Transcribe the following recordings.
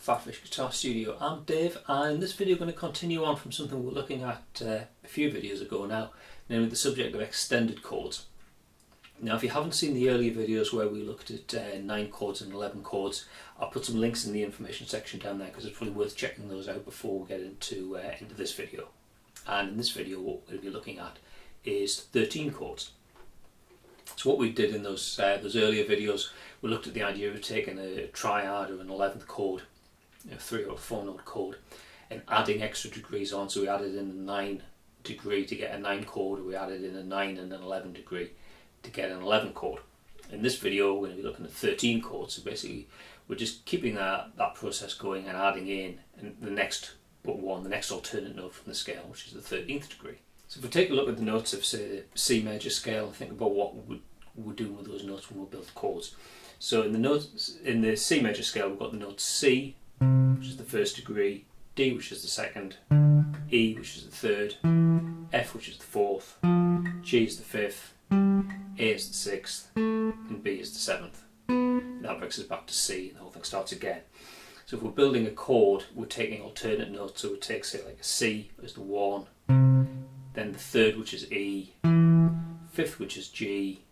PhatPhish Guitar Studio. I'm Dave, and in this video I'm going to continue on from something we were looking at a few videos ago now, namely the subject of extended chords. Now if you haven't seen the earlier videos where we looked at 9 chords and 11 chords, I'll put some links in the information section down there because it's probably worth checking those out before we get into this video. And in this video what we'll be looking at is 13 chords. So what we did in those earlier videos, we looked at the idea of taking a triad or an 11th chord, a 3 or 4 note chord, and adding extra degrees on. So we added in a 9 degree to get a 9 chord, or we added in a 9 and an 11 degree to get an 11 chord. In this video we're going to be looking at 13 chords, so basically we're just keeping that process going and adding in the next alternate note from the scale, which is the 13th degree. So if we take a look at the notes of, say, the C major scale and think about what we're doing with those notes when we build chords. So in the C major scale we've got the note C, which is the first degree, D, which is the second, E, which is the third, F, which is the fourth, G is the fifth, A is the sixth, and B is the seventh. And that brings us back to C, and the whole thing starts again. So if we're building a chord, we're taking alternate notes. So we take, say, like a C as the 1, then the third, which is E, fifth, which is G,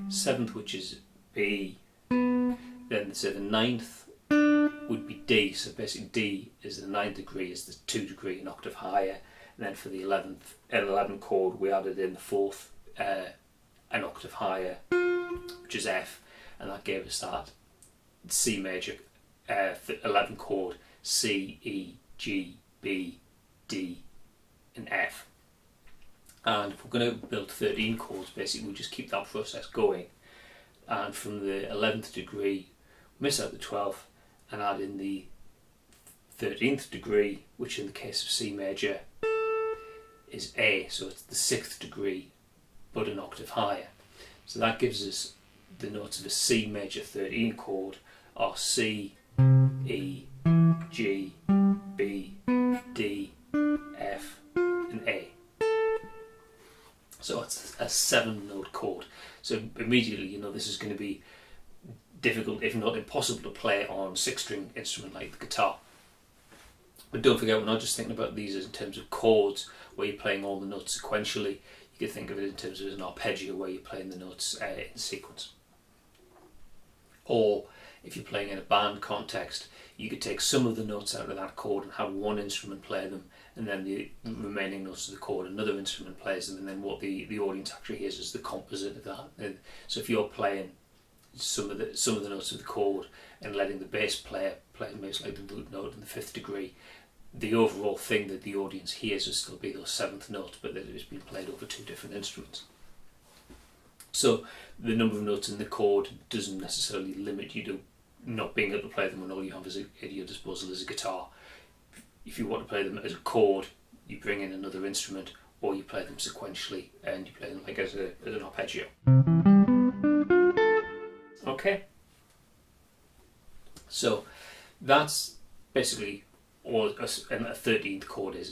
seventh, which is B, then say the ninth would be D. So basically D is the 9th degree, is the 2 degree, an octave higher, and then for the 11th chord we added in the fourth, an octave higher, which is F, and that gave us that C major 11 chord, C, E, G, B, D, and F. And if we're going to build 13 chords, basically we just keep that process going, and from the 11th degree miss out the 12th and add in the 13th degree, which in the case of C major is A, so it's the 6th degree but an octave higher. So that gives us the notes of a C major 13 chord are C, E, G, B, D, F and A. So it's a 7-note chord. So immediately you know this is going to be difficult, if not impossible, to play on a 6-string instrument like the guitar. But don't forget, we're not just thinking about these in terms of chords where you're playing all the notes sequentially. You could think of it in terms of an arpeggio where you're playing the notes in sequence. Or if you're playing in a band context, you could take some of the notes out of that chord and have one instrument play them, and then the remaining notes of the chord another instrument plays them, and then what the audience actually hears is the composite of that. And so if you're playing some of the notes of the chord and letting the bass player play maybe like the root note in the 5th degree, the overall thing that the audience hears will still be those 7th notes, but that it has been played over 2 different instruments. So the number of notes in the chord doesn't necessarily limit you to not being able to play them when all you have at your disposal is a guitar. If you want to play them as a chord, you bring in another instrument, or you play them sequentially and you play them like as an arpeggio. Okay, so that's basically all a 13th chord is.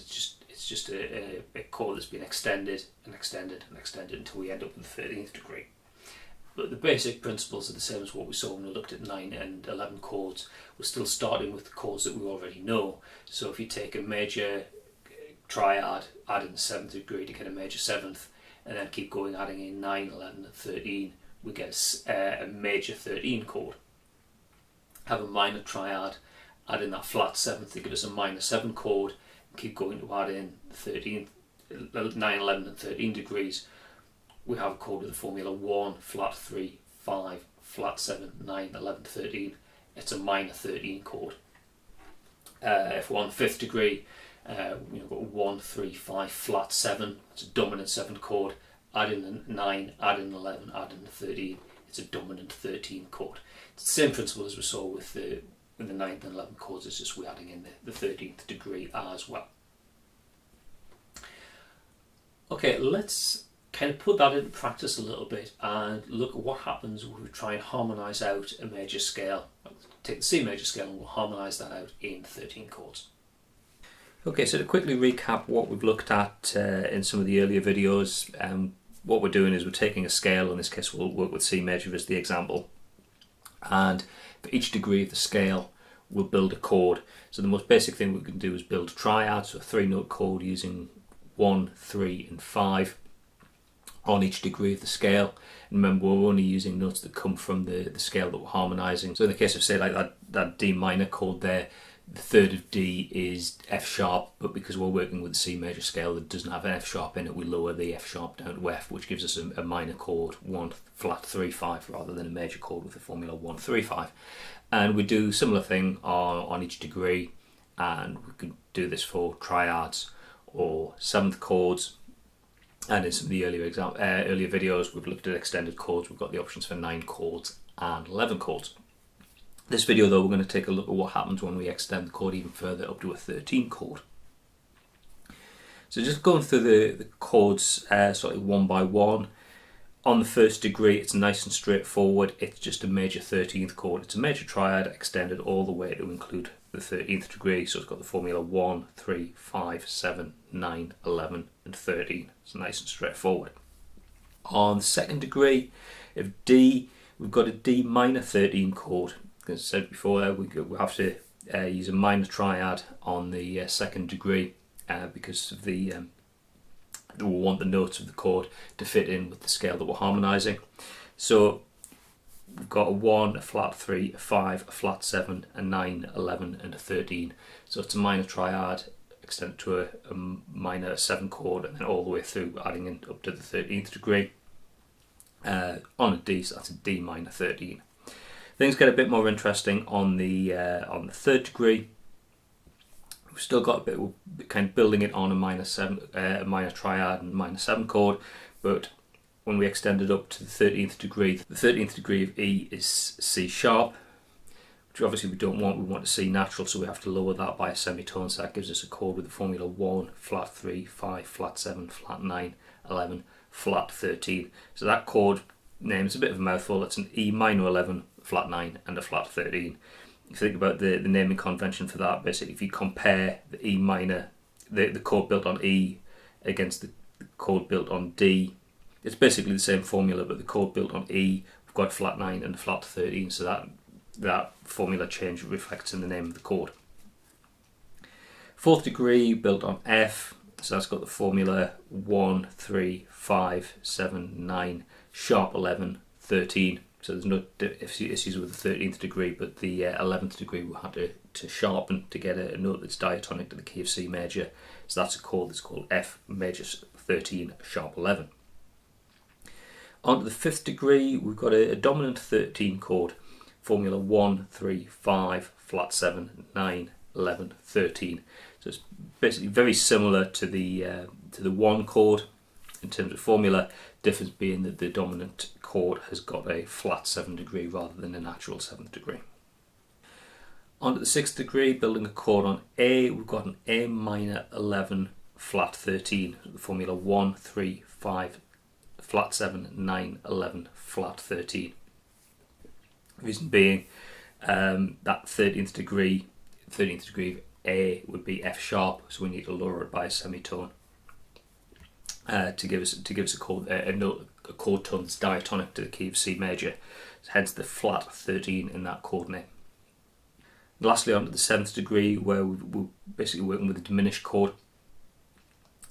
It's just a chord that's been extended and extended and extended until we end up with the 13th degree. But the basic principles are the same as what we saw when we looked at 9 and 11 chords. We're still starting with the chords that we already know. So if you take a major triad, add in the 7th degree to get a major 7th, and then keep going adding in 9, 11 and 13, we get a major 13 chord. Have a minor triad, add in that flat 7th to give us a minor 7 chord, and keep going to add in the 9, 11 and 13 degrees. We have a chord with the formula 1, flat 3, 5, flat 7, 9, 11, 13. It's a minor 13 chord. If we're on 5th degree, we've got 1, 3, 5, flat 7. It's a dominant 7th chord. Add in the 9, add in 11, add in the 13. It's a dominant 13 chord. It's the same principle as we saw with the 9th and 11th chords. It's just we're adding in the 13th degree as well. Okay, let's kind of put that into practice a little bit and look at what happens when we try and harmonise out a major scale. Take the C major scale and we'll harmonise that out in 13 chords. Okay, so to quickly recap what we've looked at in some of the earlier videos, what we're doing is we're taking a scale. In this case we'll work with C major as the example, and for each degree of the scale we'll build a chord. So the most basic thing we can do is build a triad, so a 3-note chord using 1, 3 and 5 on each degree of the scale. And remember, we're only using notes that come from the scale that we're harmonising. So in the case of, say, like that D minor chord there, the third of D is F sharp, but because we're working with the C major scale that doesn't have an F sharp in it, we lower the F sharp down to F, which gives us a minor chord 1 flat 3 5 rather than a major chord with the formula 1 3 5. And we do a similar thing on each degree, and we can do this for triads or seventh chords. And in some of the earlier videos, we've looked at extended chords. We've got the options for 9 chords and 11 chords. This video, though, we're going to take a look at what happens when we extend the chord even further up to a 13 chord. So just going through the chords sort of one by one. On the first degree, it's nice and straightforward. It's just a major 13th chord. It's a major triad extended all the way to include the 13th degree. So it's got the formula 1, 3, 5, 7, 9, 11 and 13. It's nice and straightforward. On the second degree of D, we've got a D minor 13 chord. As I said before, we have to use a minor triad on the second degree because of we want the notes of the chord to fit in with the scale that we're harmonising. So we've got a 1, a flat 3, a 5, a flat 7, a 9, 11 and a 13. So it's a minor triad extended to a minor 7 chord and then all the way through, adding in up to the 13th degree. On a D, so that's a D minor 13. Things get a bit more interesting on the third degree. We've still got a bit, we're kind of building it on a minor triad and minor 7 chord, but when we extend it up to the 13th degree of E is C sharp, which obviously we don't want. We want a C natural, so we have to lower that by a semitone. So that gives us a chord with the formula 1, flat 3, 5, flat 7, flat 9, 11, flat 13. So that chord name is a bit of a mouthful. It's an E minor 11, flat 9 and a flat 13. If you think about the naming convention for that, basically if you compare the E minor, the chord built on E against the chord built on D, it's basically the same formula, but the chord built on E, we've got flat 9 and a flat 13, so that formula change reflects in the name of the chord. Fourth degree built on F, so that's got the formula 1, 3, 5, 7, 9, sharp 11, 13. So there's no issues with the 13th degree, but the 11th degree we had to sharpen to get a note that's diatonic to the key of C major. So that's a chord that's called F major 13 sharp 11. On to the 5th degree, we've got a dominant 13 chord, formula 1, 3, 5, flat 7, 9, 11, 13. So it's basically very similar to the 1 chord in terms of formula, difference being that the dominant chord has got a flat 7 degree rather than a natural 7th degree. On to the 6th degree, building a chord on A, we've got an A minor 11 flat 13, the formula 1, 3, 5, flat 7, 9, 11, flat 13. Reason being that 13th degree of A would be F sharp, so we need to lower it by a semitone to give us a chord tone that's diatonic to the key of C major, hence the flat 13 in that chord name. Lastly, on to the 7th degree, where we're basically working with a diminished chord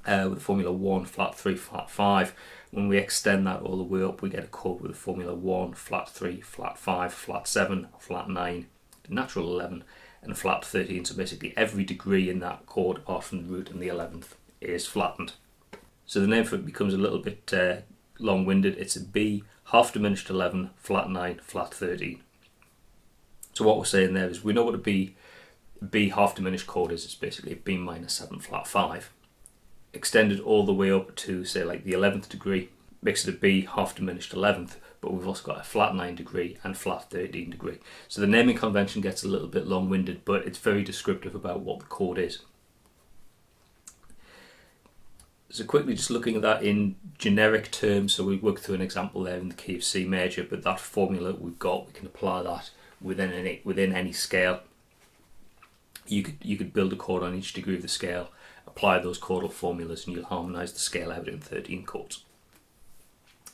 with the formula 1, flat 3, flat 5. When we extend that all the way up, we get a chord with the formula 1, flat 3, flat 5, flat 7, flat 9, natural 11 and flat 13. So basically every degree in that chord apart from the root and the 11th is flattened. So the name for it becomes a little bit long-winded. It's a B half diminished 11, flat 9, flat 13. So what we're saying there is we know what a B half diminished chord is. It's basically a B minor 7 flat 5. Extended all the way up to, say, like the 11th degree, makes it a B half diminished 11th, but we've also got a flat 9 degree and flat 13 degree. So the naming convention gets a little bit long-winded, but it's very descriptive about what the chord is. So quickly just looking at that in generic terms, so we worked through an example there in the key of C major, but that formula we've got, we can apply that within any scale. You could build a chord on each degree of the scale, apply those chordal formulas, and you'll harmonise the scale out in 13 chords.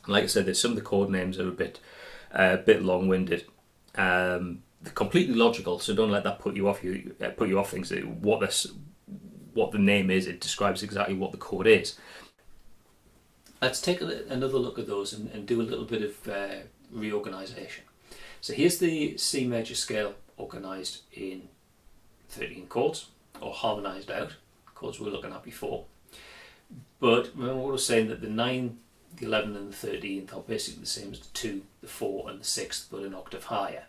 And like I said, there's some of the chord names are a bit long-winded. they're completely logical, so don't let that put you off things. What the name is, it describes exactly what the chord is. Let's take another look at those and do a little bit of reorganisation. So here's the C major scale organised in 13 chords, or harmonised out, chords we were looking at before. But remember what I was saying, that the 9, the 11 and the 13th are basically the same as the 2, the 4 and the 6th, but an octave higher.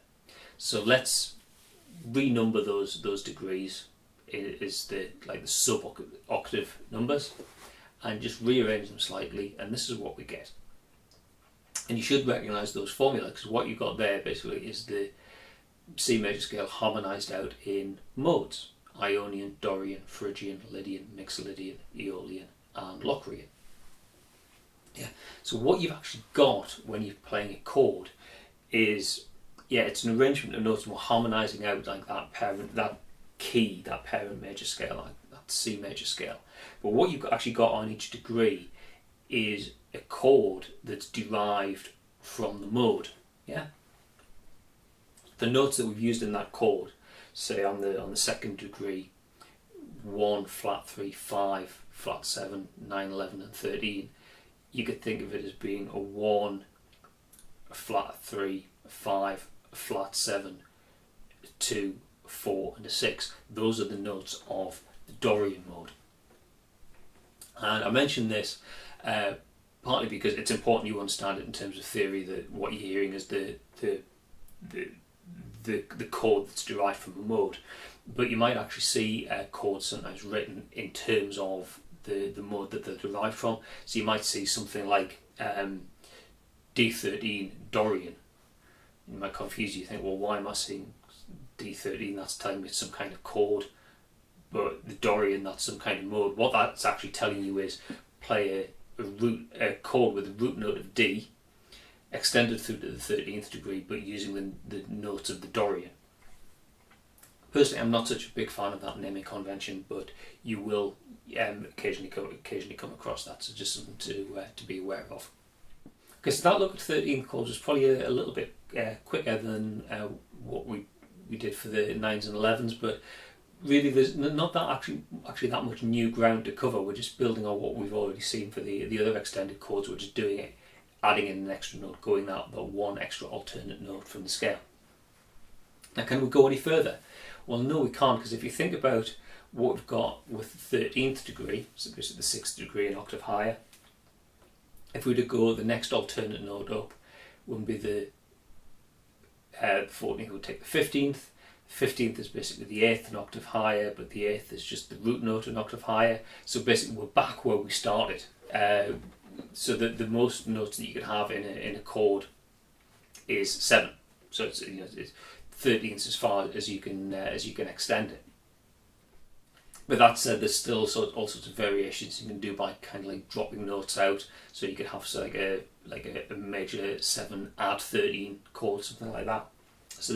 So let's renumber those degrees is the sub octave numbers, and just rearrange them slightly, and this is what we get. And you should recognise those formula, because what you've got there basically is the C major scale harmonised out in modes: Ionian, Dorian, Phrygian, Lydian, Mixolydian, Aeolian and Locrian. Yeah. So what you've actually got when you're playing a chord is, yeah, it's an arrangement of notes, and we're harmonising out like that parent, that key, that parent major scale, like that C major scale. But what you've actually got on each degree is a chord that's derived from the mode. Yeah. The notes that we've used in that chord, say on the second degree, 1, flat 3, 5, flat 7, 9, 11 and 13, you could think of it as being a 1, a flat 3, a 5, a flat 7, a 2, a 4 and a 6. Those are the notes of the Dorian mode. And I mention this partly because it's important you understand it in terms of theory, that what you're hearing is the chord that's derived from a mode. But you might actually see chords sometimes written in terms of the mode that they're derived from. So you might see something like D13 Dorian. You might confuse you. You think, well, why am I seeing D13? That's telling me it's some kind of chord. But the Dorian, that's some kind of mode. What that's actually telling you is play a chord with a root note of D, extended through to the 13th degree, but using the notes of the Dorian. Personally, I'm not such a big fan of that naming convention, but you will occasionally come across that, so just something to be aware of. Okay, so that look at 13 chords was probably a little bit quicker than what we did for the 9s and 11s, but really there's not that actually that much new ground to cover. We're just building on what we've already seen for the other extended chords. We're just doing it, adding in an extra note, going that one extra alternate note from the scale. Now, can we go any further? Well, no, we can't, because if you think about what we've got with the 13th degree, so this is the 6th degree, an octave higher, if we were to go the next alternate note up, wouldn't be the 14th, would take the 15th. 15th is basically the 8th, an octave higher, but the 8th is just the root note, an octave higher. So basically we're back where we started. So that the most notes that you can have in a chord is 7. So it's 13th as far as you can extend it. But that said, there's still all sorts of variations you can do by kind of like dropping notes out. So you could have like a major 7 add 13 chord, something like that. So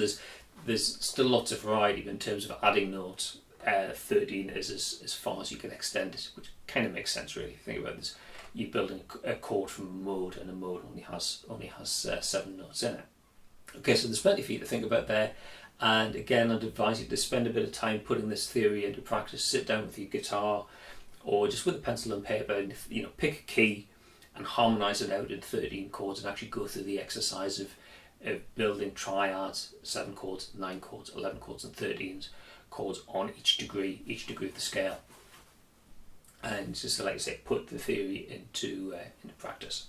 there's still lots of variety, but in terms of adding notes, 13 is as far as you can extend it, which kind of makes sense really. Think about this: you're building a chord from a mode, and a mode only has 7 notes in it. Okay, so there's plenty for you to think about there. And again, I'd advise you to spend a bit of time putting this theory into practice. Sit down with your guitar, or just with a pencil and paper, and pick a key and harmonise it out in 13 chords, and actually go through the exercise of building triads, 7 chords, 9 chords, 11 chords and 13 chords on each degree of the scale. And just like I say, put the theory into practice.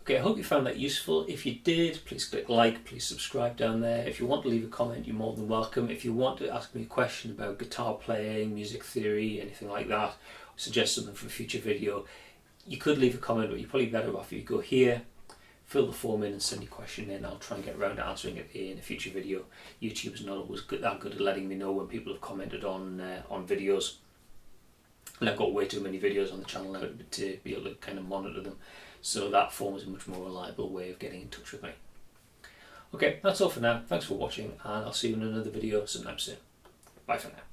Okay, I hope you found that useful. If you did, please click like, please subscribe down there. If you want to leave a comment, you're more than welcome. If you want to ask me a question about guitar playing, music theory, anything like that, suggest something for a future video, you could leave a comment, but you're probably better off if you go here, fill the form in and send your question in. I'll try and get around to answering it in a future video. YouTube is not always that good at letting me know when people have commented on videos. And I've got way too many videos on the channel now to be able to kind of monitor them. So that form is a much more reliable way of getting in touch with me. Okay, that's all for now. Thanks for watching, and I'll see you in another video sometime soon. Bye for now.